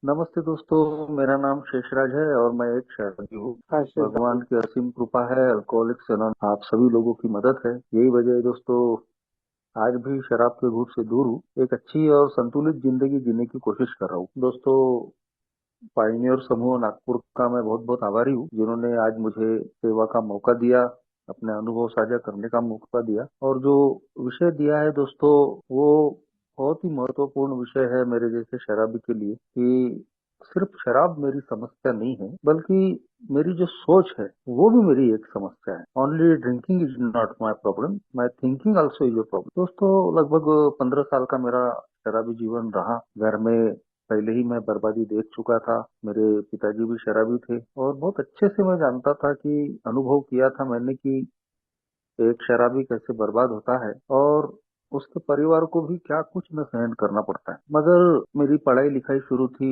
नमस्ते दोस्तों। मेरा नाम शेषराज है और मैं एक शराबी हूँ। हाँ भगवान श्रद्धा। की असीम कृपा है, अल्कोहलिक्स एनोनिमस आप सभी लोगों की मदद है। यही वजह है दोस्तों, आज भी शराब के घूट से दूर हूँ। एक अच्छी और संतुलित जिंदगी जीने की कोशिश कर रहा हूँ दोस्तों। पाइनियर समूह नागपुर का मैं बहुत बहुत आभारी हूँ, जिन्होंने आज मुझे सेवा का मौका दिया, अपने अनुभव साझा करने का मौका दिया। और जो विषय दिया है दोस्तों, वो बहुत ही महत्वपूर्ण विषय है मेरे जैसे शराबी के लिए, कि सिर्फ शराब मेरी समस्या नहीं है, बल्कि मेरी जो सोच है वो भी मेरी एक समस्या है। Only drinking is not my problem, my thinking also is a problem. दोस्तों, लगभग 15 साल का मेरा शराबी जीवन रहा। घर में पहले ही मैं बर्बादी देख चुका था। मेरे पिताजी भी शराबी थे और बहुत अच्छे से मैं जानता था, कि अनुभव किया था मैंने कि एक शराबी कैसे बर्बाद होता है और उसके परिवार को भी क्या कुछ न सहन करना पड़ता है। मगर मेरी पढ़ाई लिखाई शुरू थी,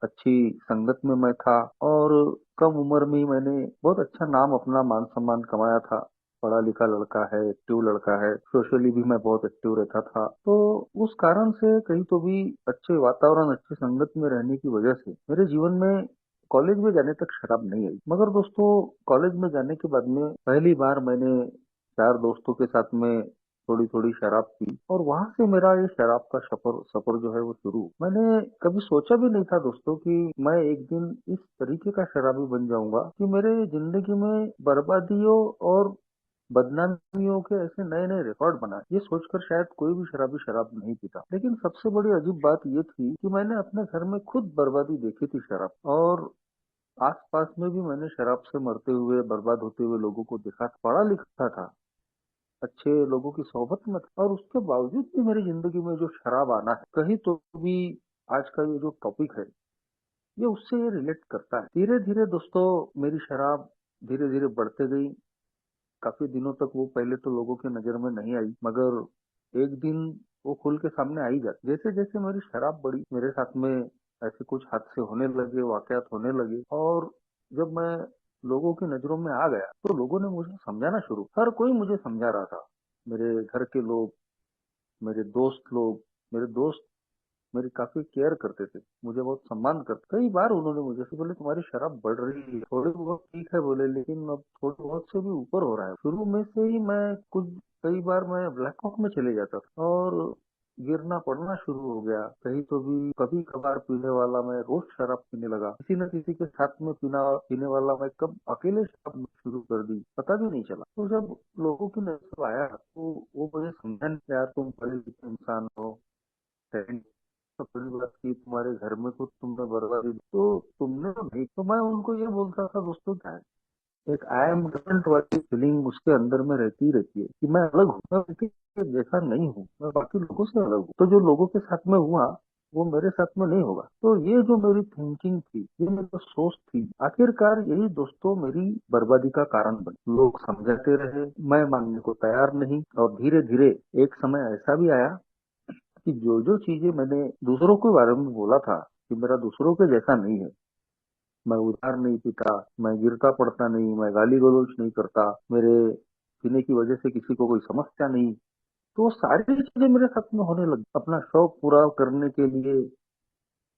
अच्छी संगत में मैं था और कम उम्र में ही मैंने बहुत अच्छा नाम, अपना मान सम्मान कमाया था। पढ़ा लिखा लड़का है, एक्टिव लड़का है, सोशली भी मैं बहुत एक्टिव रहता था। तो उस कारण से कहीं तो भी अच्छे वातावरण, अच्छी संगत में रहने की वजह से मेरे जीवन में कॉलेज में जाने तक शराब नहीं आई। मगर दोस्तों, कॉलेज में जाने के बाद में पहली बार मैंने चार दोस्तों के साथ में थोड़ी थोड़ी शराब पी और वहां से मेरा ये शराब का सफर सफर जो है वो शुरू। मैंने कभी सोचा भी नहीं था दोस्तों, कि मैं एक दिन इस तरीके का शराबी बन जाऊंगा कि मेरे जिंदगी में बर्बादियों और बदनामियों के ऐसे नए नए रिकॉर्ड बना। ये सोचकर शायद कोई भी शराबी शराब नहीं पीता। लेकिन सबसे बड़ी अजीब बात ये थी कि मैंने अपने घर में खुद बर्बादी देखी थी शराब, और आसपास में भी मैंने शराब से मरते हुए, बर्बाद होते हुए लोगों को देखा। पढ़ा लिखा था, अच्छे लोगों की सोहबत में था, और उसके बावजूद भी मेरी जिंदगी में जो शराब आना है, कहीं तो भी आज का ये जो टॉपिक है, ये उससे ये रिलेट करता है। धीरे धीरे दोस्तों मेरी शराब धीरे धीरे बढ़ते गई। काफी दिनों तक वो पहले तो लोगों की नजर में नहीं आई, मगर एक दिन वो खुल के सामने आई जाती। जैसे जैसे मेरी शराब बढ़ी, मेरे साथ में ऐसे कुछ हादसे होने लगे, वाकयात होने लगे, और जब मैं लोगों की नजरों में आ गया तो लोगों ने मुझे समझाना शुरू, हर कोई मुझे समझा रहा था। मेरे घर के लोग, मेरे दोस्त मेरी काफी केयर करते थे, मुझे बहुत सम्मान करते। कई बार उन्होंने मुझे से बोले, तुम्हारी शराब बढ़ रही है, थोड़ी बहुत ठीक है बोले, लेकिन अब थोड़ी बहुत से भी ऊपर हो रहा है। शुरू में से ही मैं कुछ, कई बार मैं ब्लैकआउट में चले जाता था और गिरना पड़ना शुरू हो गया। कहीं तो भी कभी कभार पीने वाला मैं रोज शराब पीने लगा, किसी न किसी के साथ में पीने वाला मैं कब अकेले शराब पीना शुरू कर दी, पता भी नहीं चला। तो जब लोगों की नजर आया तो वो मुझे समझा, यार तुम पढ़े लिखे इंसान हो, तो बड़ी बात की तुम्हारे घर में कुछ तुमने बर्बादी तो तुमने तो नहीं। तो मैं उनको ये बोलता था, दोस्तों क्या है, एक आई एम डिफरेंट वाली फीलिंग उसके अंदर में रहती ही रहती है, कि मैं अलग हूँ, मैं किसी के जैसा नहीं हूँ, मैं बाकी लोगों से अलग हूँ। तो जो लोगों के साथ में हुआ वो मेरे साथ में नहीं होगा। तो ये जो मेरी थिंकिंग थी, ये मेरी जो सोच थी, आखिरकार यही दोस्तों मेरी बर्बादी का कारण बनी। लोग समझाते रहे, मैं मानने को तैयार नहीं, और धीरे धीरे एक समय ऐसा भी आया कि जो जो चीजें मैंने दूसरों के बारे में बोला था कि मेरा दूसरों के जैसा नहीं है, मैं उधार नहीं पीता, मैं गिरता पड़ता नहीं, मैं गाली गलौज नहीं करता, मेरे पीने की वजह से किसी को कोई समस्या नहीं, तो वो सारी चीजें मेरे साथ में होने लगी। अपना शौक पूरा करने के लिए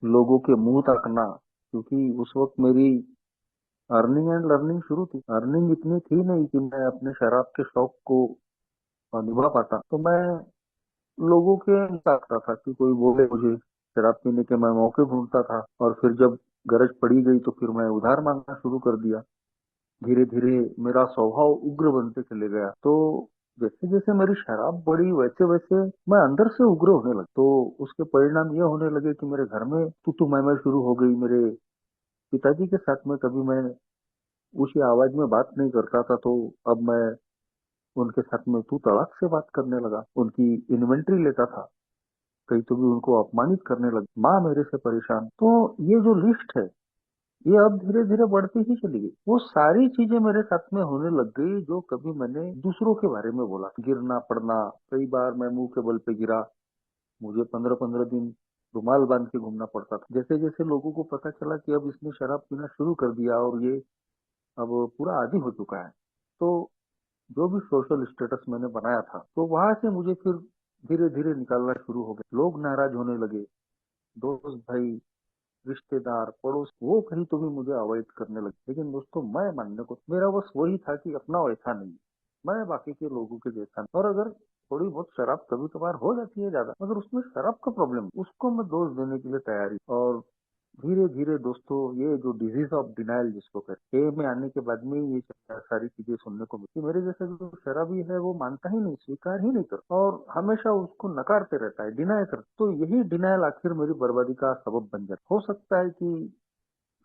लोगों के मुंह ताकना, क्योंकि उस वक्त मेरी अर्निंग एंड लर्निंग शुरू थी। अर्निंग इतनी थी नहीं कि मैं अपने शराब के शौक को निभा पाता, तो मैं लोगों के ताकता था कि कोई बोले मुझे, शराब पीने के मैं मौके ढूंढता था, और फिर जब गरज पड़ी गई तो फिर मैं उधार मांगना शुरू कर दिया। धीरे धीरे मेरा स्वभाव उग्र बनते चले गया। तो जैसे जैसे मेरी शराब बढ़ी, वैसे वैसे मैं अंदर से उग्र होने लगा। तो उसके परिणाम ये होने लगे कि मेरे घर में तू मैं शुरू हो गई। मेरे पिताजी के साथ में कभी मैं ऊंची आवाज में बात नहीं करता था, तो अब मैं उनके साथ में तू तड़ाक से बात करने लगा, उनकी इन्वेंट्री लेता था, कहीं तो भी उनको अपमानित करने लगे। माँ मेरे से परेशान। तो ये जो लिस्ट है, ये अब धीरे धीरे बढ़ती ही चली गई। वो सारी चीजें मेरे साथ में होने लग गई जो कभी मैंने दूसरों के बारे में बोला। गिरना पड़ना, कई बार मैं मुंह के बल पे गिरा, मुझे 15-15 दिन रुमाल बांध के घूमना पड़ता था। जैसे जैसे लोगों को पता चला कि अब इसने शराब पीना शुरू कर दिया और ये अब पूरा आदी हो चुका है, तो जो भी सोशल स्टेटस मैंने बनाया था, तो वहां से मुझे फिर धीरे धीरे निकालना शुरू हो गया। लोग नाराज होने लगे, दोस्त भाई रिश्तेदार, पड़ोस, वो कहीं तो भी मुझे अवॉइड करने लगे। लेकिन दोस्तों मैं मानने को मेरा बस वही था कि अपना वैसा नहीं, मैं बाकी के लोगों के जैसा नहीं। और अगर थोड़ी बहुत शराब कभी कभार हो जाती है ज्यादा, मगर उसमें शराब का प्रॉब्लम, उसको मैं दोष देने के लिए तैयार ही। और धीरे धीरे दोस्तों, ये जो डिजीज ऑफ डिनाइल जिसको कहते हैं, ए में आने के बाद में ये सारी चीजें सुनने को मिलती। मेरे जैसा जो शराबी है वो मानता ही नहीं, स्वीकार ही नहीं करता और हमेशा उसको नकारते रहता है, डिनाय करता। तो यही डिनाइल आखिर मेरी बर्बादी का सबब बन जाता। हो सकता है कि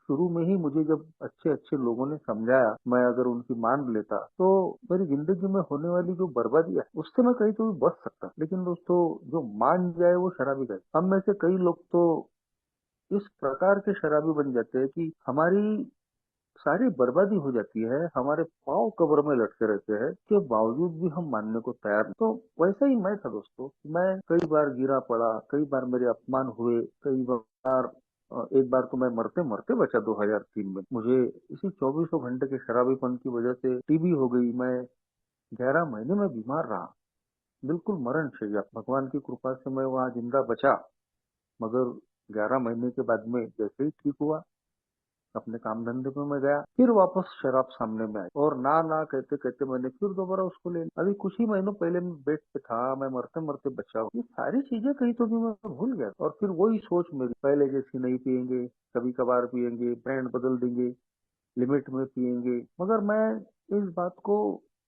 शुरू में ही मुझे जब अच्छे अच्छे लोगों ने समझाया, मैं अगर उनकी मान लेता तो मेरी जिंदगी में होने वाली जो बर्बादी है उससे मैं कहीं तो भी बच सकता। लेकिन दोस्तों, जो मान जाए वो शराबी जाए। हम में से कई लोग तो इस प्रकार के शराबी बन जाते हैं कि हमारी सारी बर्बादी हो जाती है, हमारे पांव कब्र में लटके रहते हैं, के बावजूद भी हम मानने को तैयार नहीं। तो वैसा ही मैं था दोस्तों। मैं कई बार गिरा पड़ा, कई बार मेरे अपमान हुए, कई बार एक बार तो मैं मरते मरते बचा 2003 में। मुझे इसी 24 घंटे के शराबीपन की वजह से टीबी हो गई। मैं 11 महीने में बीमार रहा, बिल्कुल मरण शैया। भगवान की कृपा से मैं वहां जिंदा बचा, मगर 11 महीने के बाद में जैसे ही ठीक हुआ, अपने काम धंधे पे मैं गया, फिर वापस शराब सामने में आई और ना ना कहते कहते मैंने फिर दोबारा उसको ले लिया। अभी कुछ ही महीनों पहले मैं बेड पे था, मैं मरते मरते बचा हूँ। ये सारी चीजें कहीं तो भी मैं भूल गया और फिर वही सोच मेरी, पहले जैसी नहीं पियेंगे, कभी कभार पियेंगे, ब्रांड बदल देंगे, लिमिट में पियेंगे। मगर मैं इस बात को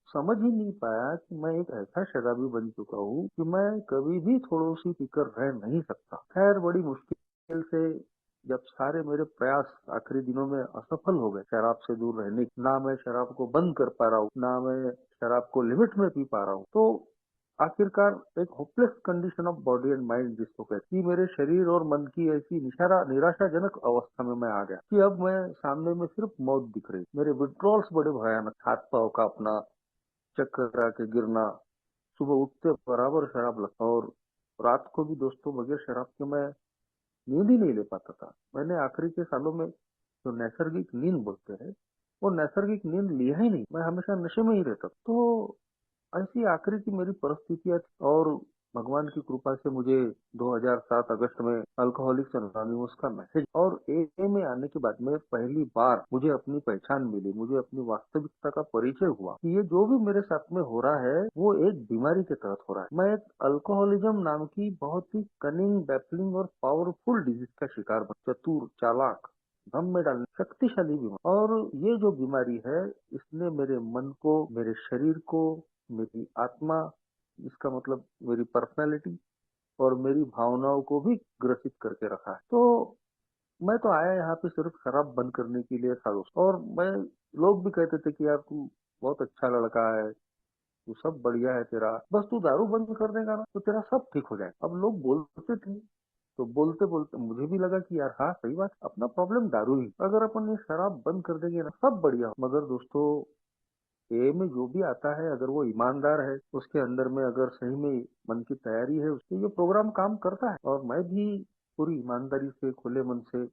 समझ ही नहीं पाया कि मैं एक ऐसा शराबी बन चुका हूँ कि मैं कभी भी थोड़ी सी पीकर रह नहीं सकता। खैर, बड़ी मुश्किल से जब सारे मेरे प्रयास आखिरी दिनों में असफल हो गए शराब से दूर रहने के, ना मैं शराब को बंद कर पा रहा हूँ, ना मैं शराब को लिमिट में पी पा रहा हूँ, तो आखिरकार एक hopeless condition of body and mind जिसको कहती, मेरे शरीर और मन की ऐसी निराशाजनक अवस्था में मैं आ गया कि अब मैं सामने में सिर्फ मौत दिख रही। मेरे विड्रॉल्स बड़े भयानक, हाथ पाव का अपना, चक्कर आके गिरना, सुबह उठते बराबर शराब लगता। और रात को भी दोस्तों बगैर शराब के मैं नींद ही नहीं ले पाता था। मैंने आखिरी के सालों में जो नैसर्गिक नींद बोलते हैं, वो नैसर्गिक नींद लिया ही नहीं, मैं हमेशा नशे में ही रहता। तो ऐसी आखिरी की मेरी परिस्थितियां थी और भगवान की कृपा से मुझे 2007 अगस्त में अल्कोहलिक्स एनोनिमस का मैसेज और ए में आने के बाद में पहली बार मुझे अपनी पहचान मिली, मुझे अपनी वास्तविकता का परिचय हुआ कि ये जो भी मेरे साथ में हो रहा है वो एक बीमारी के तहत हो रहा है। मैं एक अल्कोहलिज्म नाम की बहुत ही कनिंग, बैफलिंग और पावरफुल डिजीज का शिकार बन, चतुर, चालाक, दम में डालने शक्तिशाली बीमारी। और ये जो बीमारी है, इसने मेरे मन को, मेरे शरीर को, मेरी आत्मा, इसका मतलब मेरी पर्सनालिटी और मेरी भावनाओं को भी ग्रसित करके रखा है। तो मैं तो आया यहाँ पे सिर्फ शराब बंद करने के लिए था दोस्त। और मैं, लोग भी कहते थे कि यार तू बहुत अच्छा लड़का है, तू सब बढ़िया है तेरा, बस तू दारू बंद कर देगा ना तो तेरा सब ठीक हो जाएगा। अब लोग बोलते थे, तो बोलते बोलते मुझे भी लगा कि यार हाँ सही बात, अपना प्रॉब्लम दारू ही, अगर अपन ये शराब बंद कर देंगे ना सब बढ़िया हो। मगर दोस्तों, ए में जो भी आता है, अगर वो ईमानदार है, उसके अंदर में अगर सही में मन की तैयारी है, उसके ये प्रोग्राम काम करता है। और मैं भी पूरी ईमानदारी से, खुले मन से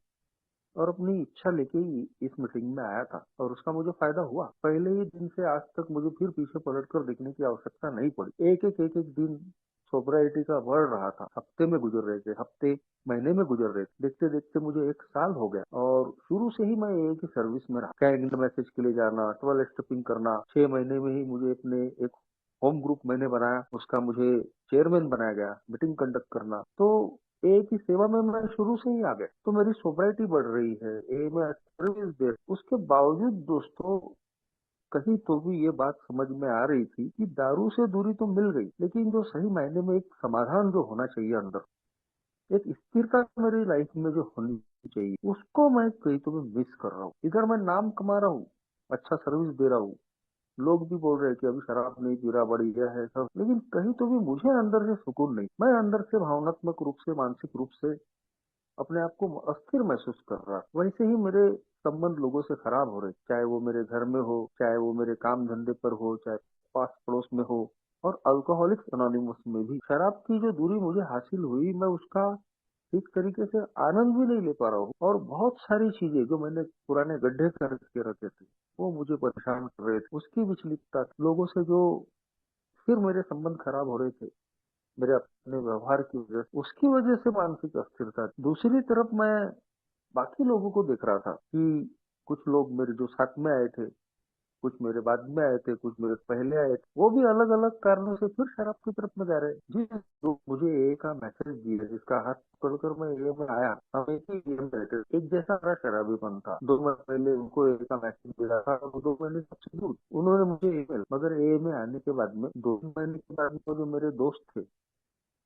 और अपनी इच्छा लेके ही इस मीटिंग में आया था और उसका मुझे फायदा हुआ। पहले ही दिन से आज तक मुझे फिर पीछे पलट कर देखने की आवश्यकता नहीं पड़ी। एक एक दिन सोब्राइटी का बढ़ रहा था, हफ्ते में गुजर रहे थे, हफ्ते महीने में गुजर रहे थे, देखते देखते मुझे 1 साल हो गया। और शुरू से ही मैं एक ही सर्विस में रहा, कैंड मैसेज के लिए जाना, 12 स्टेपिंग करना। 6 महीने में ही मुझे अपने एक होम ग्रुप मैंने बनाया, उसका मुझे चेयरमैन बनाया गया, मीटिंग कंडक्ट करना। तो एक ही सेवा में मैं शुरू से ही आ गया, तो मेरी सोब्राइटी बढ़ रही है, ए में सर्विस दे। उसके बावजूद दोस्तों, कहीं तो भी ये बात समझ में आ रही थी कि दारू से दूरी तो मिल गई, लेकिन जो सही मायने में एक समाधान जो होना चाहिए अंदर, एक स्थिरता मेरी लाइफ में जो होनी चाहिए, उसको मैं कहीं तो भी मिस कर रहा हूँ। इधर मैं नाम कमा रहा हूँ, अच्छा सर्विस दे रहा हूँ, लोग भी बोल रहे हैं कि अभी शराब नहीं पी रहा, बढ़िया है सब, लेकिन कहीं तो भी मुझे अंदर से सुकून नहीं। मैं अंदर से भावनात्मक रूप से, मानसिक रूप से अपने आप को अस्थिर महसूस कर रहा। वैसे ही मेरे संबंध लोगों से खराब हो रहे, चाहे वो मेरे घर में हो, चाहे वो मेरे काम धंधे पर हो, चाहे पास पड़ोस में हो। और अल्कोहलिक्स एनोनिमस में भी शराब की जो दूरी मुझे हासिल हुई, मैं उसका ठीक तरीके से आनंद भी नहीं ले पा रहा हूँ। और बहुत सारी चीजें जो मैंने पुराने गड्ढे करके रखे थे, वो मुझे परेशान कर रहे थे। उसकी विचलितता, लोगों से जो फिर मेरे संबंध खराब हो रहे थे मेरे अपने व्यवहार की वजह से, उसकी वजह से मानसिक अस्थिरता। दूसरी तरफ मैं बाकी लोगों को देख रहा था कि कुछ लोग मेरे जो साथ में आए थे, कुछ मेरे बाद में आए थे, कुछ मेरे पहले आए थे, वो भी अलग अलग कारणों से फिर शराब की तरफ में जा रहे हैं। जिस लोग मुझे ए का मैसेज दिया, जिसका हाथ पकड़कर मैं ए में आया, हम एक ही गेम रहते थे, एक जैसा हमारा शराबीपन था। 2 महीने पहले उनको ए का मैसेज मिला था और 2 महीने सबसे दूर उन्होंने मुझे ए मिला, मगर ए में आने के बाद में 2 महीने के बाद में जो मेरे दोस्त थे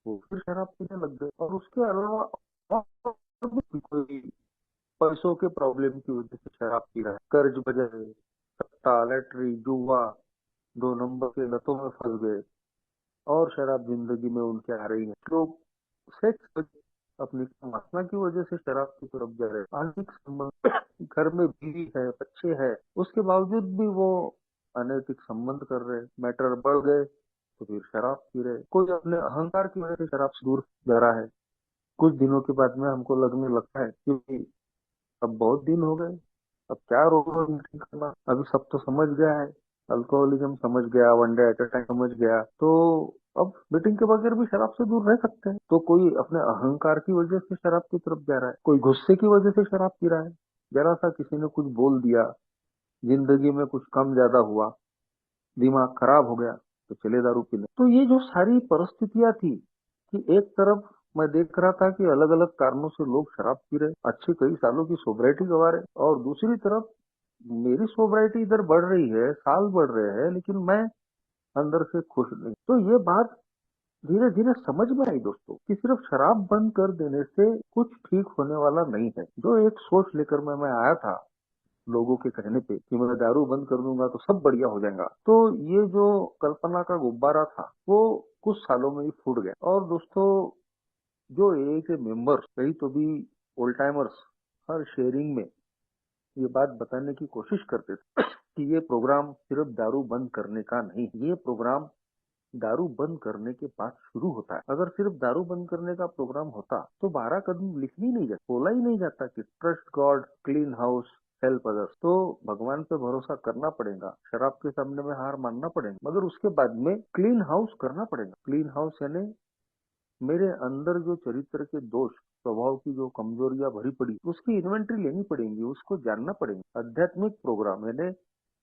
वो फिर शराब पीने लग गए। और उसके अलावा और भी कोई पैसों के प्रॉब्लम की वजह से शराब पी रहा है, कर्ज वजह से, सट्टा, लैटरी, जुआ, 2 नंबर के लतों में फंस गए और शराब जिंदगी में उनके आ रही है। लोग सेक्स, अपनी वासना की वजह से शराब की तरफ जा रहे हैं। आर्थिक संबंध, घर में बीवी है, बच्चे है, उसके बावजूद भी वो अनैतिक संबंध कर रहे हैं। मैटर बढ़ गए तो फिर शराब पी रहे। कोई अपने अहंकार की वजह से शराब से दूर जा रहा है। कुछ दिनों के बाद में हमको लगने लगता है कि अब बहुत दिन हो गए, अब क्या रोक रोक मीटिंग करना, अभी सब तो समझ गया है, अल्कोहलिज्म समझ गया, one day at a time समझ गया, तो अब मीटिंग के बगैर भी शराब से दूर रह सकते हैं। तो कोई अपने अहंकार की वजह से शराब की तरफ जा रहा है, कोई गुस्से की वजह से शराब पी रहा है, जरा सा किसी ने कुछ बोल दिया, जिंदगी में कुछ कम ज्यादा हुआ, दिमाग खराब हो गया, तो चले दारू पीने। तो ये जो सारी परिस्थितियां थी कि एक तरफ मैं देख रहा था कि अलग अलग कारणों से लोग शराब पी रहे, अच्छे कई सालों की सोब्राइटी गवा रहे, और दूसरी तरफ मेरी सोब्राइटी इधर बढ़ रही है, साल बढ़ रहे हैं, लेकिन मैं अंदर से खुश नहीं। तो ये बात धीरे धीरे समझ में आई दोस्तों कि सिर्फ शराब बंद कर देने से कुछ ठीक होने वाला नहीं है। जो एक सोच लेकर मैं आया था लोगों के कहने पे कि मैं दारू बंद कर दूंगा तो सब बढ़िया हो जाएगा, तो ये जो कल्पना का गुब्बारा था वो कुछ सालों में ही फूट गया। और दोस्तों, जो ए के मेंबर्स कहीं तो भी ओल्ड टाइमर्स हर शेयरिंग में ये बात बताने की कोशिश करते थे कि ये प्रोग्राम सिर्फ दारू बंद करने का नहीं, ये प्रोग्राम दारू बंद करने के बाद शुरू होता है। अगर सिर्फ दारू बंद करने का प्रोग्राम होता तो 12 कदम लिख ही नहीं जाता, बोला ही नहीं जाता कि trust God, clean house, help others. तो भगवान पे भरोसा करना पड़ेगा, शराब के सामने में हार मानना पड़ेगा, मगर उसके बाद में क्लीन हाउस करना पड़ेगा। क्लीन हाउस यानी मेरे अंदर जो चरित्र के दोष, स्वभाव की जो कमजोरियां भरी पड़ी, उसकी इन्वेंटरी लेनी पड़ेगी, उसको जानना पड़ेगा। आध्यात्मिक प्रोग्राम यानी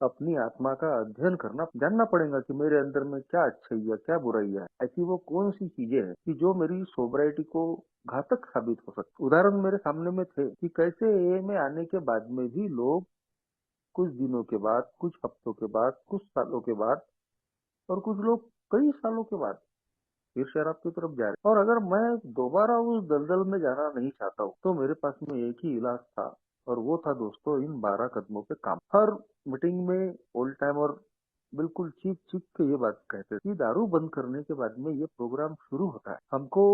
अपनी आत्मा का अध्ययन करना, जानना पड़ेगा कि मेरे अंदर में क्या अच्छाई है, क्या बुराई है, ऐसी वो कौन सी चीजें हैं कि जो मेरी सोब्राइटी को घातक साबित हो सकती। उदाहरण मेरे सामने में थे कि कैसे ए में आने के बाद में भी लोग कुछ दिनों के बाद, कुछ हफ्तों के बाद, कुछ सालों के बाद, और कुछ लोग कई सालों के बाद फिर शराब की तरफ जा रहे। और अगर मैं दोबारा उस दलदल में जाना नहीं चाहता हूँ तो मेरे पास में एक ही इलाज था, और वो था दोस्तों इन 12 कदमों पे काम। हर मीटिंग में ओल्ड टाइमर बिल्कुल चीख चीख के ये बात कहते थे कि दारू बंद करने के बाद में ये प्रोग्राम शुरू होता है, हमको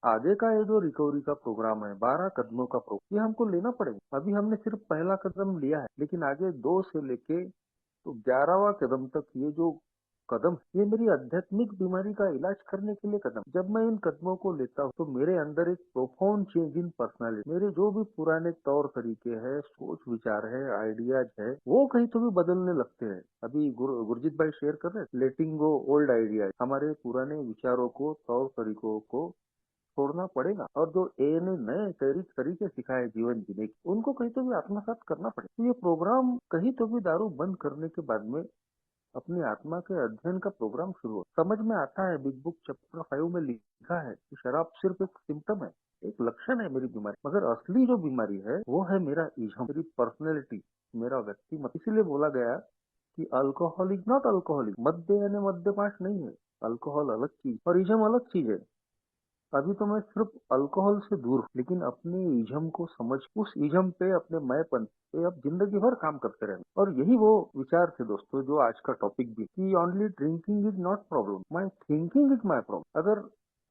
आगे का ये जो रिकवरी का प्रोग्राम है, 12 कदमों का प्रोग्राम, ये हमको लेना पड़ेगा। अभी हमने सिर्फ पहला कदम लिया है, लेकिन आगे 2 से लेके तो 11वां कदम तक ये जो कदम, ये मेरी आध्यात्मिक बीमारी का इलाज करने के लिए कदम। जब मैं इन कदमों को लेता हूँ तो मेरे अंदर एक प्रोफाउंड चेंज इन पर्सनालिटी, मेरे जो भी पुराने तौर तरीके हैं, सोच विचार है, आइडियाज है, वो कहीं तो भी बदलने लगते हैं। अभी गुरजीत भाई शेयर कर रहे हैं, लेटिंग गो ओल्ड आइडियाज, हमारे पुराने विचारों को, तौर तरीकों को छोड़ना पड़ेगा, और जो ए ने नए तरीके सिखाए जीवन जीने के, उनको कहीं तो भी आत्मसात करना पड़ेगा। तो ये प्रोग्राम कहीं तो भी दारू बंद करने के बाद में अपनी आत्मा के अध्ययन का प्रोग्राम शुरू हो। समझ में आता है, बिग बुक चैप्टर 5 में लिखा है कि शराब सिर्फ एक सिम्टम है, एक लक्षण है मेरी बीमारी, मगर असली जो बीमारी है वो है मेरा इज्म, मेरी पर्सनैलिटी, मेरा व्यक्तिमत्व। इसीलिए बोला गया कि अल्कोहलिक नॉट अल्कोहलिक, मद्य यानी मद्यपाश नहीं है, अल्कोहल अलग चीज और इज्म अलग चीज है। अभी तो मैं सिर्फ अल्कोहल से दूर हूँ, लेकिन अपने इज्म को समझ, उस इज्म पे, अपने मैंपन पे अब जिंदगी भर काम करते रहना। और यही वो विचार थे दोस्तों जो आज का टॉपिक भी, कि only drinking is not problem, my thinking is my problem. अगर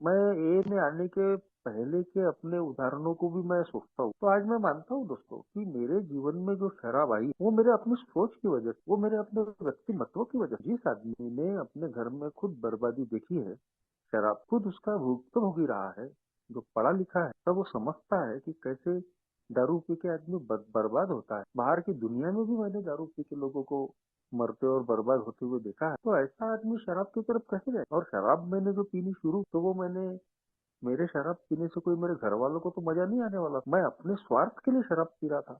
मैं ए में आने के पहले के अपने उदाहरणों को भी मैं सोचता हूँ तो आज मैं मानता हूँ दोस्तों कि मेरे जीवन में जो शराब आई वो मेरे अपनी सोच की वजह से, वो मेरे अपने व्यक्तिमत्व की वजह से। जिस आदमी ने अपने घर में खुद बर्बादी देखी है, शराब खुद उसका भुगतान रहा है, जो पढ़ा लिखा है तब वो समझता है कि कैसे दारू पी के आदमी बर्बाद होता है। बाहर की दुनिया में भी मैंने दारू पी के लोगों को मरते और बर्बाद होते हुए देखा है। तो ऐसा आदमी शराब की तरफ कैसे जाए? और शराब मैंने जो पीनी शुरू तो वो मैंने मेरे शराब पीने से कोई मेरे घर वालों को तो मजा नहीं आने वाला। मैं अपने स्वार्थ के लिए शराब पी रहा था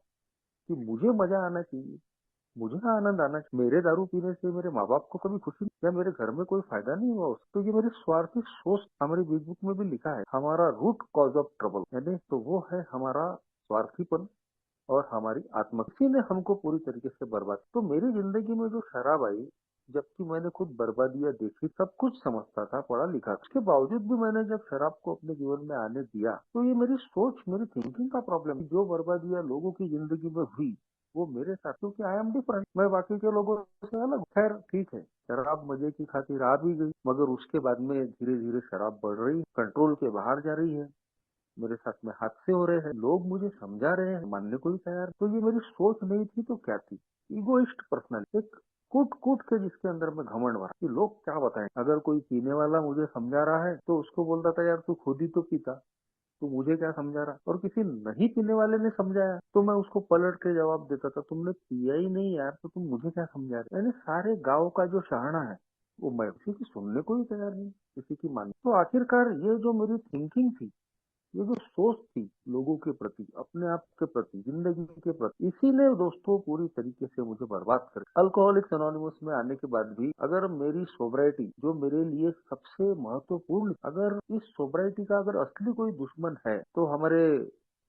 कि मुझे मजा आना चाहिए, मुझे आनंद आना चाहिए। मेरे दारू पीने से मेरे माँ बाप को कभी खुशी नहीं, या मेरे घर में कोई फायदा नहीं हुआ उससे। तो ये मेरी स्वार्थी सोच, हमारी बिग बुक में भी लिखा है, हमारा रूट कॉज ऑफ ट्रबल, यानी तो वो है हमारा स्वार्थीपन और हमारी आत्मा। इसी ने हमको पूरी तरीके से बर्बाद। तो मेरी जिंदगी में जो शराब आई, जबकि मैंने खुद बर्बादियां देखी, सब कुछ समझता था, पढ़ा लिखा, उसके बावजूद भी मैंने जब शराब को अपने जीवन में आने दिया, तो ये मेरी सोच, मेरी थिंकिंग का प्रॉब्लम। जो बर्बादियां लोगों की जिंदगी में हुई वो मेरे साथ, क्योंकि आई एम डिफरेंट, मैं बाकी के लोगों से अलग हूं। खैर ठीक है, शराब मजे की खातिर आ भी गई, मगर उसके बाद में धीरे धीरे शराब बढ़ रही, कंट्रोल के बाहर जा रही है। मेरे साथ में हादसे हो रहे हैं, लोग मुझे समझा रहे हैं, मानने को ही तैयार। तो ये मेरी सोच नहीं थी तो क्या थी? इगोइस्ट पर्सनैलिटी, एक कूट कूट के जिसके अंदर में घमंड भरा कि लोग क्या बताएं। अगर कोई पीने वाला मुझे समझा रहा है तो उसको बोलता था, यार तू खुद ही तो पीता, तो मुझे क्या समझा रहा। और किसी नहीं पीने वाले ने समझाया तो मैं उसको पलट के जवाब देता था, तुमने पिया ही नहीं यार, तो तुम मुझे क्या समझा रहे। यानी सारे गांव का जो शहाना है वो मैं, किसी की सुनने को ही तैयार नहीं, किसी की मान। तो आखिरकार ये जो मेरी थिंकिंग थी, ये जो सोच थी लोगों के प्रति, अपने आप के प्रति, जिंदगी के प्रति, इसी ने दोस्तों पूरी तरीके से मुझे बर्बाद कर। अल्कोहलिक्स एनोनिमस में आने के बाद भी अगर मेरी सोब्राइटी, जो मेरे लिए सबसे महत्वपूर्ण, अगर इस सोब्राइटी का अगर असली कोई दुश्मन है तो हमारे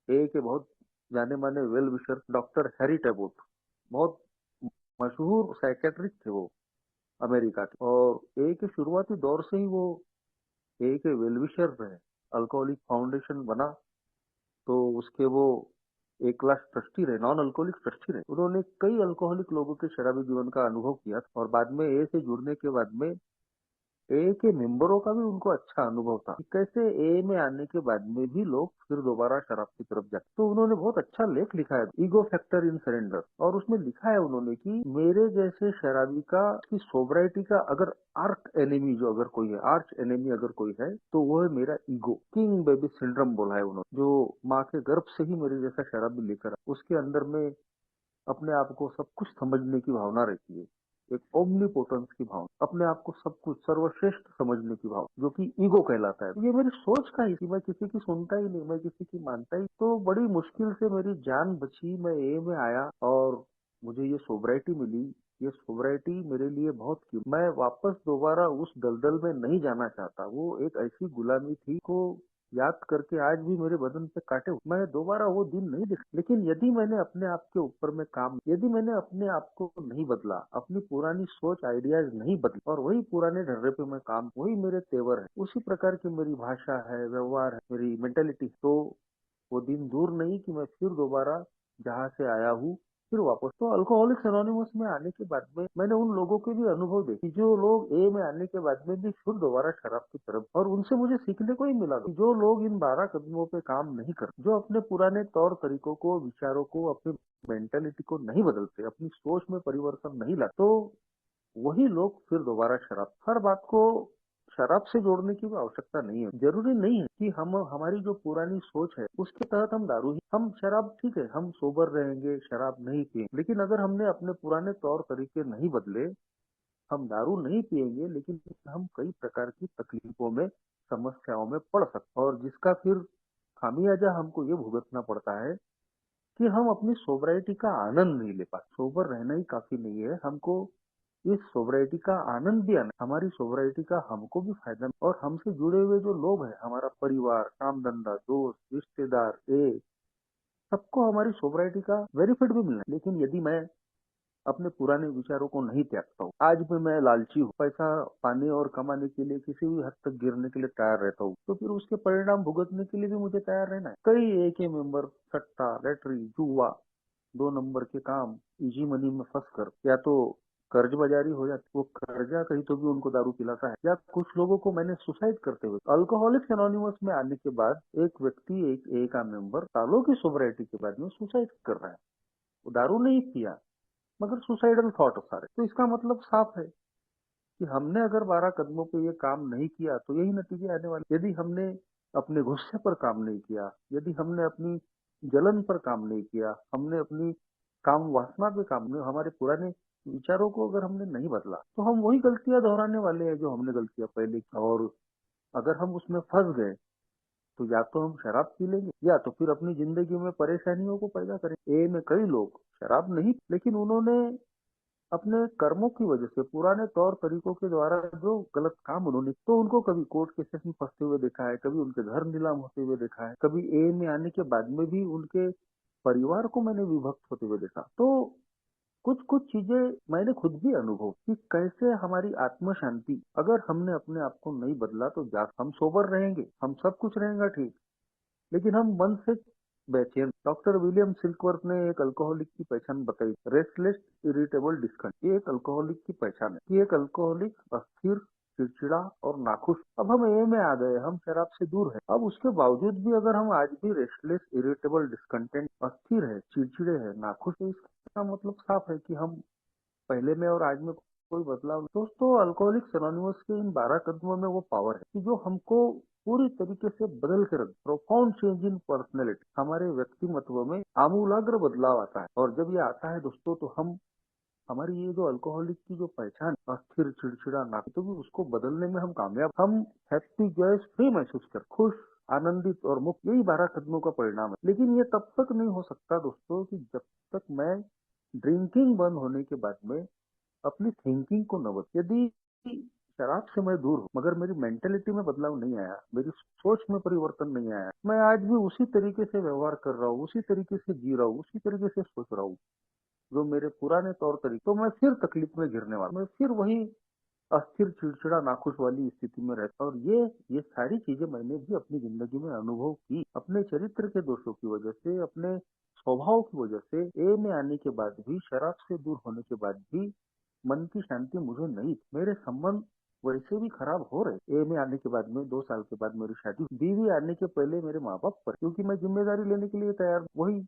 ए के बहुत जाने माने वेल विशर डॉक्टर हैरी टैबोट, बहुत मशहूर साइकेट्रिस्ट थे वो, अमेरिका के। और ए के शुरुआती दौर से ही वो ए के वेलविशर रहे। अल्कोहलिक फाउंडेशन बना तो उसके वो एक क्लास ट्रस्टी रहे, नॉन अल्कोहलिक ट्रस्टी रहे। उन्होंने कई अल्कोहलिक लोगों के शराबी जीवन का अनुभव किया और बाद में ए से जुड़ने के बाद में ए के मेंबरों का भी उनको अच्छा अनुभव था कि कैसे ए में आने के बाद में भी लोग फिर दोबारा शराब की तरफ जाते। तो उन्होंने बहुत अच्छा लेख लिखा है, ईगो फैक्टर इन सरेंडर, और उसमें लिखा है उन्होंने कि मेरे जैसे शराबी का, की सोब्राइटी का अगर आर्च एनिमी, जो अगर कोई है, आर्च एनिमी अगर कोई है तो वो है मेरा ईगो। किंग बेबी सिंड्रोम बोला है उन्होंने, जो माँ के गर्भ से ही मेरे जैसा शराबी लेकर उसके अंदर में अपने आप को सब कुछ समझने की भावना रहती है, एक ओमनीपोटेंस की भावना, अपने आप को सब कुछ सर्वश्रेष्ठ समझने की भावना, जो कि ईगो कहलाता है। तो ये मेरी सोच का ही थी, मैं किसी की सुनता ही नहीं, मैं किसी की मानता ही। तो बड़ी मुश्किल से मेरी जान बची, मैं ए में आया और मुझे ये सोब्राइटी मिली। ये सोब्राइटी मेरे लिए बहुत की, मैं वापस दोबारा उस दलदल में नहीं जाना चाहता। वो एक ऐसी गुलामी थी को याद करके आज भी मेरे बदन पे काटे। मैं दोबारा वो दिन नहीं देख। लेकिन यदि मैंने अपने आप के ऊपर में काम, यदि मैंने अपने आप को नहीं बदला, अपनी पुरानी सोच आइडियाज नहीं बदली, और वही पुराने ढर्रे पे मैं काम, वही मेरे तेवर है, उसी प्रकार की मेरी भाषा है, व्यवहार है, मेरी मेंटेलिटी, तो वो दिन दूर नहीं कि मैं फिर दोबारा जहाँ से आया हूँ फिर वापस। तो अल्कोहलिक्स एनोनिमस में आने के बाद में मैंने उन लोगों के भी अनुभव देखे जो लोग ए में आने के बाद में भी फिर दोबारा शराब की तरफ, और उनसे मुझे सीखने को ही मिला कि जो लोग इन 12 कदमों पे काम नहीं करते, जो अपने पुराने तौर तरीकों को, विचारों को, अपनी मेंटेलिटी को नहीं बदलते, अपनी सोच में परिवर्तन नहीं लाते, तो वही लोग फिर दोबारा शराब। हर बात को शराब से जोड़ने की भी आवश्यकता नहीं है। जरूरी नहीं है कि हम, हमारी जो पुरानी सोच है उसके तहत हम दारू ही, हम शराब, ठीक है हम सोबर रहेंगे, शराब नहीं पिएंगे, लेकिन अगर हमने अपने पुराने तौर तरीके नहीं बदले, हम दारू नहीं पिएंगे लेकिन हम कई प्रकार की तकलीफों में, समस्याओं में पड़ सकते, और जिसका फिर खामियाजा हमको ये भुगतना पड़ता है कि हम अपनी सोबराइटी का आनंद नहीं ले पाते। सोबर रहना ही काफी नहीं है, हमको इस सोबराइटी का आनंद भी आना, हमारी सोबराइटी का हमको भी फायदा, और हमसे जुड़े हुए जो लोग हैं, हमारा परिवार, काम धंधा, दोस्त, रिश्तेदार, सबको हमारी सोबराइटी का बेनिफिट भी मिलना है। लेकिन यदि मैं अपने पुराने विचारों को नहीं त्यागता हूँ, आज भी मैं लालची हूँ, पैसा पाने और कमाने के लिए किसी भी हद तक गिरने के लिए तैयार रहता हूँ, तो फिर उसके परिणाम भुगतने के लिए भी मुझे तैयार रहना है। कई एक ही मेंबर सट्टा, लैटरी, जुआ, 2 नंबर के काम, इजी मनी में फंस कर या तो कर्ज बाजारी हो जाती, वो कर्जा कहीं तो भी उनको दारू पिलाता है, या कुछ लोगों को मैंने सुसाइड करते हुए। अल्कोहलिक्स एनोनिमस में आने के बाद एक व्यक्ति, एक ए का मेंबर सालों की सोबराइटी के बाद में सुसाइड कर रहा है। वो दारू नहीं पिया मगर सुसाइडल थॉट सारे। तो इसका मतलब साफ है कि हमने अगर 12 कदमों पे ये काम नहीं किया तो यही नतीजे आने वाले। यदि हमने अपने गुस्से पर काम नहीं किया, यदि हमने अपनी जलन पर काम नहीं किया, हमने अपनी काम वासना पे काम नहीं, हमारे पुराने विचारों को अगर हमने नहीं बदला, तो हम वही गलतियां दोहराने वाले हैं जो हमने गलतियां पहले की। और अगर हम उसमें फंस गए तो या तो हम शराब पी लेंगे या तो फिर अपनी जिंदगी में परेशानियों को पैदा करेंगे। ए में कई लोग शराब नहीं, लेकिन उन्होंने अपने कर्मों की वजह से, पुराने तौर तरीकों के द्वारा जो गलत काम उन्होंने, तो उनको कभी कोर्ट केसेस में फंसते हुए देखा है, कभी उनके घर नीलाम होते हुए देखा है, कभी ए में आने के बाद में भी उनके परिवार को मैंने विभक्त होते हुए देखा। तो कुछ कुछ चीजें मैंने खुद भी अनुभव कि कैसे हमारी आत्म शांति, अगर हमने अपने आप को नहीं बदला तो जा हम सोबर रहेंगे, हम सब कुछ रहेगा ठीक, लेकिन हम मन से बेचैन। डॉक्टर विलियम सिल्कवर्थ ने एक अल्कोहलिक की पहचान बताई, रेस्टलेस इरिटेबल डिस्कंट। ये एक अल्कोहलिक की पहचान है कि एक अल्कोहलिक अस्थिर, चिड़चिड़ा और नाखुश। अब हम ए में आ गए, हम शराब से दूर है, अब उसके बावजूद भी अगर हम आज भी रेस्टलेस इरिटेबल डिस्कंटेंट, अस्थिर है, चिड़चिड़े है, नाखुश है, इसका मतलब साफ है कि हम पहले में और आज में कोई बदलाव नहीं। दोस्तों, अल्कोहलिक्स एनोनिमस के इन 12 कदमों में वो पावर है कि जो हमको पूरी तरीके से बदल के रख, प्रोफाउंड चेंज इन पर्सनैलिटी, हमारे व्यक्तिमत्व में आमूलाग्र बदलाव आता है। और जब ये आता है दोस्तों, तो हम, हमारी ये जो अल्कोहलिक की जो पहचान, अस्थिर, चिड़चिड़ा, ना, तो भी उसको बदलने में हम कामयाब, हम हैप्पी, जॉयस, फ्री महसूस कर, खुश, आनंदित और मुक्त, यही 12 कदमों का परिणाम है। लेकिन ये तब तक नहीं हो सकता दोस्तों कि जब तक मैं ड्रिंकिंग बंद होने के बाद में अपनी थिंकिंग को न बदल। यदि शराब से मैं दूर हूँ मगर मेरी मेंटेलिटी में बदलाव नहीं आया, मेरी सोच में परिवर्तन नहीं आया, मैं आज भी उसी तरीके से व्यवहार कर रहा हूँ, उसी तरीके से जी रहा हूँ, उसी तरीके से सोच रहा हूँ, जो मेरे पुराने तौर तरीके, तो मैं फिर तकलीफ में गिरने वाला, मैं फिर वही अस्थिर, चिड़चिड़ा, नाखुश वाली स्थिति में रहता। और ये सारी चीजें मैंने भी अपनी जिंदगी में अनुभव की, अपने चरित्र के दोषों की वजह से, अपने स्वभाव की वजह से। ए में आने के बाद भी, शराब से दूर होने के बाद भी मन की शांति मुझे नहीं, मेरे संबंध वैसे भी खराब हो रहे। ए में आने के बाद में 2 साल के बाद मेरी शादी, बीवी आने के पहले मेरे माँ बाप पर, क्योंकि मैं जिम्मेदारी लेने के लिए तैयार, वही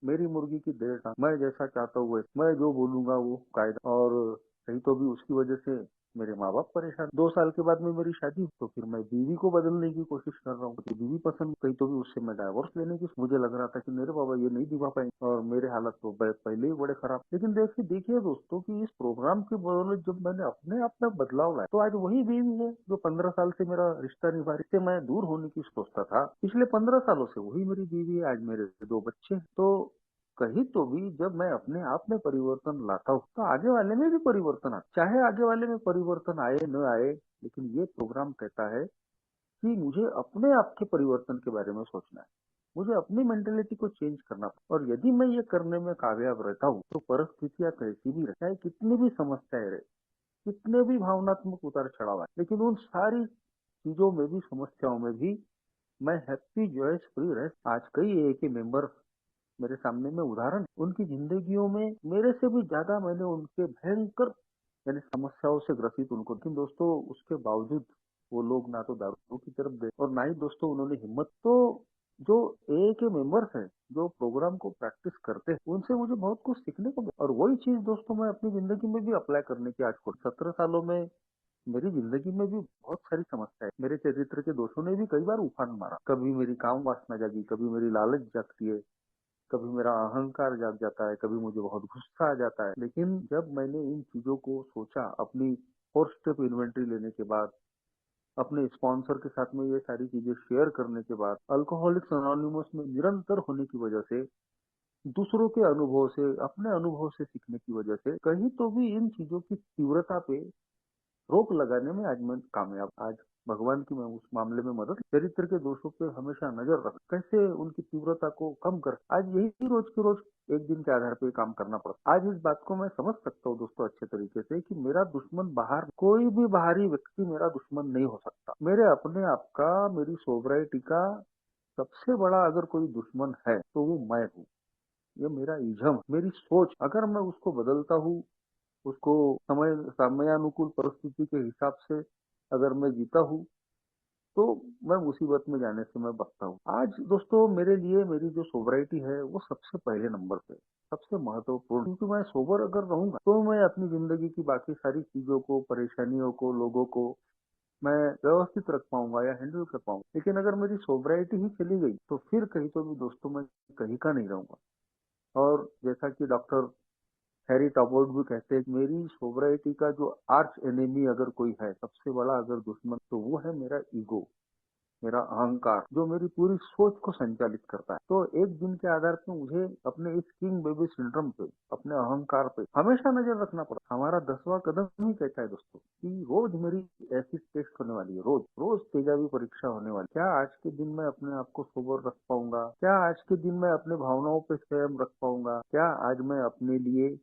मेरी मुर्गी की देर टांग, मैं जैसा चाहता हूँ वैसे, मैं जो बोलूंगा वो कायदा। और कहीं तो भी उसकी वजह से मेरे माँ बाप परेशान। 2 साल के बाद में मेरी शादी, तो फिर मैं बीवी को बदलने की कोशिश कर रहा हूँ, मुझे बीवी पसंद, कहीं तो भी उससे मैं डाइवोर्स लेने की, मुझे लग रहा था कि मेरे बाबा ये नहीं दिखा पाएंगे, और मेरे हालत तो पहले ही बड़े खराब। लेकिन देखिए देखिए दोस्तों कि इस प्रोग्राम के बदौलत जब मैंने अपने आप में बदलाव लाया, तो आज वही बीवी है जो 15 साल से मेरा रिश्ता निभा रही, इससे मैं दूर होने की सोचता था पिछले 15 सालों से, वही मेरी बीवी है। आज मेरे 2 बच्चे हैं। तो कहीं तो भी जब मैं अपने आप में परिवर्तन लाता हूँ तो आगे वाले में भी परिवर्तन आता, चाहे आगे वाले में परिवर्तन आए न आए। लेकिन ये प्रोग्राम कहता है कि मुझे अपने आप के परिवर्तन के बारे में सोचना है, मुझे अपनी मेंटेलिटी को चेंज करना। और यदि मैं ये करने में कामयाब रहता हूँ तो परिस्थितियां कैसी भी रहे, चाहे कितनी भी समस्याएं रहे, कितने भी भावनात्मक उतार चढ़ाव आए, लेकिन उन सारी चीजों में भी, समस्याओं में भी मैं हैप्पी, जॉयस, फ्री रह। आज कई ए के मेंबर मेरे सामने में उदाहरण, उनकी जिंदगियों में मेरे से भी ज्यादा मैंने उनके भयंकर, यानी समस्याओं से ग्रसित उनको, लेकिन दोस्तों उसके बावजूद वो लोग ना तो दारू की तरफ गए और ना ही दोस्तों उन्होंने हिम्मत। तो जो ए के मेंबर्स हैं, जो प्रोग्राम को प्रैक्टिस करते हैं, उनसे मुझे बहुत कुछ सीखने को मिला। और वही चीज दोस्तों मैं अपनी जिंदगी में भी अप्लाई करने की आज को 17 सालों में, मेरी जिंदगी में भी बहुत सारी समस्याएं, मेरे चरित्र के दोषों ने भी कई बार उफान मारा। कभी मेरी काम वासना जागी, कभी मेरी लालच जागती है, कभी मेरा अहंकार जाग जाता है, कभी मुझे बहुत गुस्सा आ जाता है। लेकिन जब मैंने इन चीजों को सोचा, अपनी 4 स्टेप इन्वेंट्री लेने के बाद, अपने स्पॉन्सर के साथ में ये सारी चीजें शेयर करने के बाद, अल्कोहलिक्स अनोनिमस में निरंतर होने की वजह से, दूसरों के अनुभव से, अपने अनुभव से सीखने की वजह से, कहीं तो भी इन चीजों की तीव्रता पे रोक लगाने में आज मैं कामयाब। आज भगवान की मैं उस मामले में मदद, चरित्र के दोषों पे हमेशा नजर रख, कैसे उनकी तीव्रता को कम कर, आज यही रोज के रोज एक दिन के आधार पे काम करना पड़ता। आज इस बात को मैं समझ सकता हूँ दोस्तों अच्छे तरीके से कि मेरा दुश्मन बाहर, कोई भी बाहरी व्यक्ति मेरा दुश्मन नहीं हो सकता। मेरे अपने आप का, मेरी सोबराइटी का सबसे बड़ा अगर कोई दुश्मन है तो वो मैं हूँ। ये मेरा इज्म, मेरी सोच, अगर मैं उसको बदलता हूँ, उसको समयानुकूल परिस्थिति के हिसाब से अगर मैं जीता हूँ, तो मैं मुसीबत में जाने से मैं बचता हूँ। आज दोस्तों मेरे लिए मेरी जो सोबराइटी है वो सबसे पहले नंबर पे, सबसे महत्वपूर्ण, क्योंकि मैं सोबर अगर रहूंगा तो मैं अपनी जिंदगी की बाकी सारी चीजों को, परेशानियों को, लोगों को मैं व्यवस्थित रख पाऊंगा या हैंडल कर पाऊंगा। लेकिन अगर मेरी सोबराइटी ही चली गई तो फिर कहीं तो भी दोस्तों मैं कहीं का नहीं रहूंगा। और जैसा कि डॉक्टर हैरी टॉबोल्ट भी कहते हैं, मेरी सोबराइटी का जो आर्च एनिमी अगर कोई है, सबसे बड़ा अगर दुश्मन, तो वो है मेरा ईगो। मेरा अहंकार जो मेरी पूरी सोच को संचालित करता है। तो एक दिन के आधार पे मुझे अपने इस किंग बेबी सिंड्रोम पे, अपने अहंकार पे हमेशा नजर रखना पड़ता। हमारा 10वां कदम ही कहता है दोस्तों कि रोज मेरी ऐसी टेस्ट होने वाली है, रोज रोज तेजाबी परीक्षा होने वाली। क्या आज के दिन मैं अपने आप को सोबर रख पाऊंगा? क्या आज के दिन मैं अपने भावनाओं पे संयम रख पाऊंगा? क्या आज मैं अपने लिए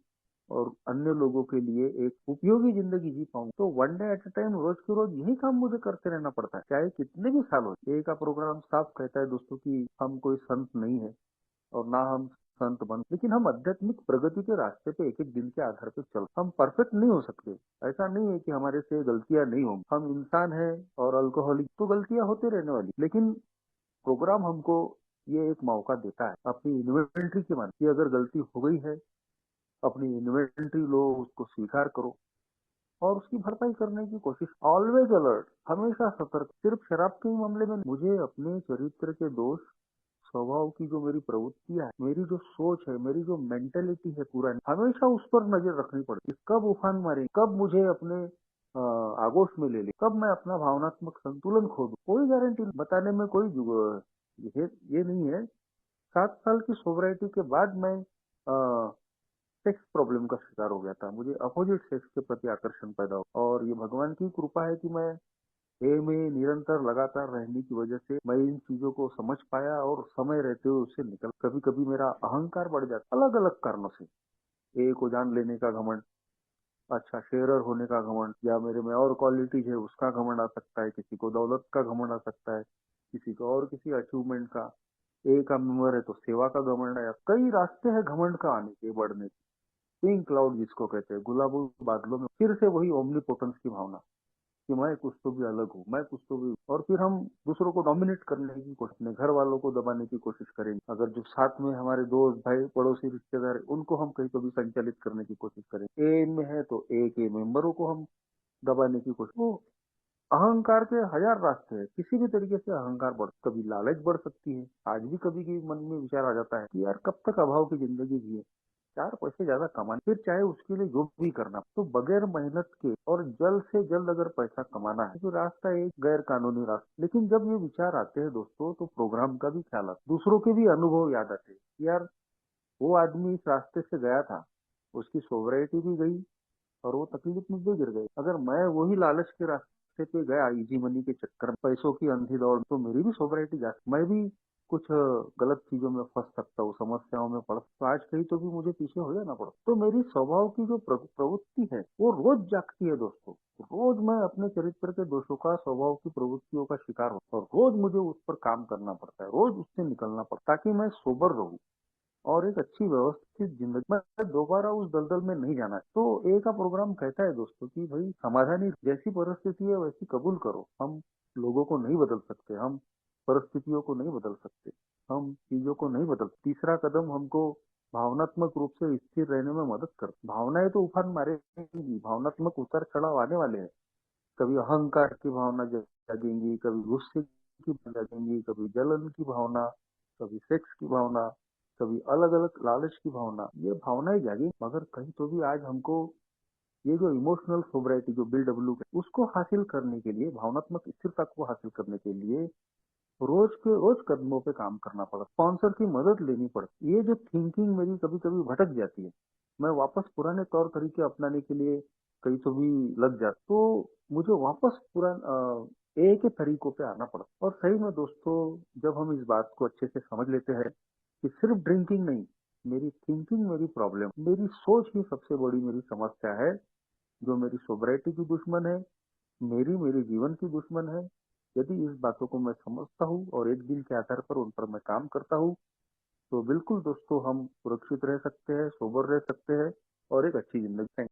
और अन्य लोगों के लिए एक उपयोगी जिंदगी जी पाऊं? तो one day at a time, रोज के रोज यही काम मुझे करते रहना पड़ता है, चाहे कितने भी साल हो। ये का प्रोग्राम साफ कहता है दोस्तों कि हम कोई संत नहीं है और ना हम संत बन, लेकिन हम आध्यात्मिक प्रगति के रास्ते पे एक एक दिन के आधार पे चल। हम परफेक्ट नहीं हो सकते, ऐसा नहीं है कि हमारे से गलतियां नहीं होंगी। हम इंसान हैं और अल्कोहलिक, तो गलतियां होती रहने वाली। लेकिन प्रोग्राम हमको ये एक मौका देता है अपनी इन्वेंट्री के मान कि अगर गलती हो गई है, अपनी इन्वेंट्री लो, उसको स्वीकार करो और उसकी भरपाई करने की कोशिश। ऑलवेज अलर्ट, हमेशा सतर्क। सिर्फ शराब के ही मामले में मुझे अपने चरित्र के दोष, स्वभाव की जो मेरी प्रवृत्तियां है, मेरी जो सोच है, मेरी जो मेंटेलिटी है पुरानी, हमेशा उस पर नजर रखनी पड़ती है। कब उफान मारे, कब मुझे अपने आगोश में ले ले, कब मैं अपना भावनात्मक संतुलन खो दूं, कोई गारंटी नहीं। बताने में कोई ये नहीं है। 7 साल की सोबराइटी के बाद मैं सेक्स प्रॉब्लम का शिकार हो गया था। मुझे अपोजिट सेक्स के प्रति आकर्षण पैदा हुआ और ये भगवान की कृपा है कि मैं ए में निरंतर लगातार रहने की वजह से मैं इन चीजों को समझ पाया और समय रहते हुए उससे निकल। कभी कभी मेरा अहंकार बढ़ जाता, अलग अलग कारणों से। ए को जान लेने का घमंड, अच्छा शेयरर होने का घमंड, या मेरे में और क्वालिटीज है उसका घमंड आ सकता है, किसी को दौलत का घमंड आ सकता है, किसी को और किसी अचीवमेंट का। ए का मेंबर है तो सेवा का घमंड है। कई रास्ते हैं घमंड का आने के, बढ़ने के। पिंक क्लाउड जिसको कहते हैं, गुलाबी बादलों में फिर से वही ओमनीपोटेंस की भावना कि मैं कुछ तो भी अलग हूँ, मैं कुछ तो भी। और फिर हम दूसरों को डोमिनेट करने की कोशिश, अपने घर वालों को दबाने की कोशिश करेंगे। अगर जो साथ में हमारे दोस्त, भाई, पड़ोसी, रिश्तेदार, उनको हम कहीं तो भी संचालित करने की कोशिश करें। ए में है तो ए के मेंबरों को हम दबाने की कोशिश। वो अहंकार के हजार रास्ते हैं, किसी भी तरीके से अहंकार बढ़, कभी लालच बढ़ सकती है। आज भी कभी कभी मन में विचार आ जाता है कि यार कब तक अभाव की जिंदगी जिए, 4 पैसे ज्यादा कमाने, फिर चाहे उसके लिए जो भी करना। तो बगैर मेहनत के और जल्द से जल्द अगर पैसा कमाना है तो रास्ता एक गैर कानूनी रास्ता। लेकिन जब ये विचार आते हैं दोस्तों तो प्रोग्राम का भी ख्याल आता है, दूसरों के भी अनुभव याद आते हैं। यार वो आदमी इस रास्ते से गया था, उसकी सोवराइटी भी गई और वो तकलीफ में भी गिर गए। अगर मैं वही लालच के रास्ते पे गया, इजी मनी के चक्कर में, पैसों की अंधी दौड़, तो मेरी भी सोबराइटी जा, मैं भी कुछ गलत चीजों में फंस सकता हूँ, समस्याओं में पड़, तो आज कहीं तो भी मुझे पीछे हो जाना पड़ा। तो मेरी स्वभाव की जो प्रवृत्ति है वो रोज जागती है दोस्तों। रोज मैं अपने चरित्र के दोषों का, स्वभाव की प्रवृत्तियों का शिकार हूँ और रोज मुझे उस पर काम करना पड़ता है, रोज उससे निकलना पड़ता है ताकि मैं सोबर रहूं और एक अच्छी व्यवस्थित जिंदगी में दोबारा उस दलदल में नहीं जाना है। तो ए का प्रोग्राम कहता है दोस्तों कि भाई समाधानी, जैसी परिस्थिति है वैसी कबूल करो। हम लोगों को नहीं बदल सकते, हम परिस्थितियों को नहीं बदल सकते, हम चीजों को नहीं बदल। तीसरा कदम हमको भावनात्मक रूप से स्थिर रहने में मदद कर। भावनाएं तो उफान मारेगी, भावनात्मक उतार चढ़ाव आने वाले हैं। कभी अहंकार की भावना जागेंगी, कभी गुस्से की भावना जागेंगी, कभी जलन की भावना, कभी सेक्स की भावना, कभी अलग अलग लालच की भावना। ये भावनाएं जागी, मगर कहीं तो भी आज हमको ये जो इमोशनल सोबराइटी, जो BW है, उसको हासिल करने के लिए, भावनात्मक स्थिरता को हासिल करने के लिए रोज के रोज कदमों पे काम करना पड़ा, स्पॉन्सर की मदद लेनी पड़ती। ये जो थिंकिंग मेरी कभी कभी भटक जाती है, मैं वापस पुराने तौर तरीके अपनाने के लिए कहीं तो भी लग जाता, तो मुझे वापस ए के तरीकों पे आना पड़ा। और सही में दोस्तों, जब हम इस बात को अच्छे से समझ लेते हैं कि सिर्फ ड्रिंकिंग नहीं, मेरी थिंकिंग मेरी प्रॉब्लम, मेरी सोच ही सबसे बड़ी मेरी समस्या है, जो मेरी सोबराइटी की दुश्मन है, मेरे जीवन की दुश्मन है। यदि इस बातों को मैं समझता हूँ और एक दिन के आधार पर उन पर मैं काम करता हूँ, तो बिल्कुल दोस्तों हम सुरक्षित रह सकते हैं, सोबर रह सकते हैं और एक अच्छी जिंदगी।